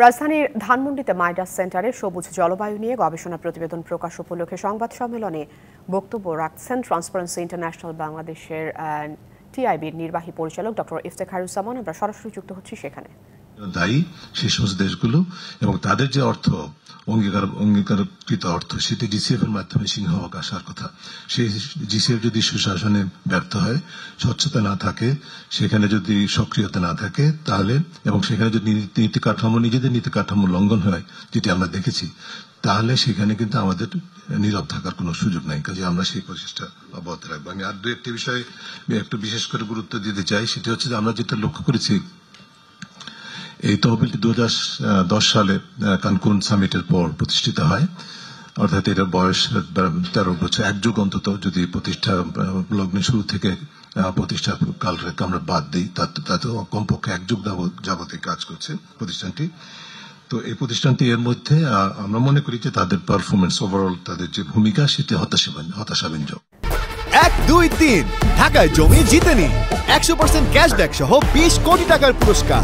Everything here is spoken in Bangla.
রাজধানীর ধানমন্ডিতে মাইডাস সেন্টারে সবুজ জলবায়ু নিয়ে গবেষণা প্রতিবেদন প্রকাশ উপলক্ষে সংবাদ সম্মেলনে বক্তব্য রাখছেন ট্রান্সপারেন্সি ইন্টারন্যাশনাল বাংলাদেশের টিআইবির নির্বাহী পরিচালক ডক্টর ইফতেখারুজ্জামান। আমরা সরাসরি যুক্ত হচ্ছি সেখানে। দায়ী সেই সমস্ত দেশগুলো এবং তাদের যে অর্থ অঙ্গীকারকৃত অর্থ সেটি জিসিএফ এর মাধ্যমে সিংহভাগ আসার কথা। সেই জিসিএফ যদি সুশাসনে ব্যর্থ হয়, স্বচ্ছতা না থাকে, সেখানে যদি সক্রিয়তা না থাকে তাহলে এবং সেখানে যদি নিজেদের নীতি কাঠামো লঙ্ঘন হয়, যেটি আমরা দেখেছি, তাহলে সেখানে কিন্তু আমাদের নীরব থাকার কোনো সুযোগ নাই। কাজে আমরা সেই প্রচেষ্টা অব্যাহত রাখবো। আমি আর দু একটি বিষয়ে একটু বিশেষ করে গুরুত্ব দিতে চাই। সেটি হচ্ছে যে আমরা যেটা লক্ষ্য করেছি, এই তহবিলটি 2010 সালে কানকুন সামিটের পর প্রতিষ্ঠিত হয়, অর্থাৎ এটার বয়স 13 বছর, এক যুগ অন্তত যদি প্রতিষ্ঠা লগ্নের শুরু থেকে প্রতিষ্ঠা কালকে আমরা বাদ দিই, তাতে কমপক্ষে এক যুগ যাবতীয় কাজ করছে প্রতিষ্ঠানটি। তো এই প্রতিষ্ঠানটি এর মধ্যে আমরা মনে করি যে তাদের পারফরমেন্স ওভারঅল, তাদের যে ভূমিকা, সেটি হতাশাব্যঞ্জক। 1, 2, 3 ঢাকায় জমি জিতে নিন 100% ক্যাশব্যাক সহ 20 কোটি টাকার পুরস্কার।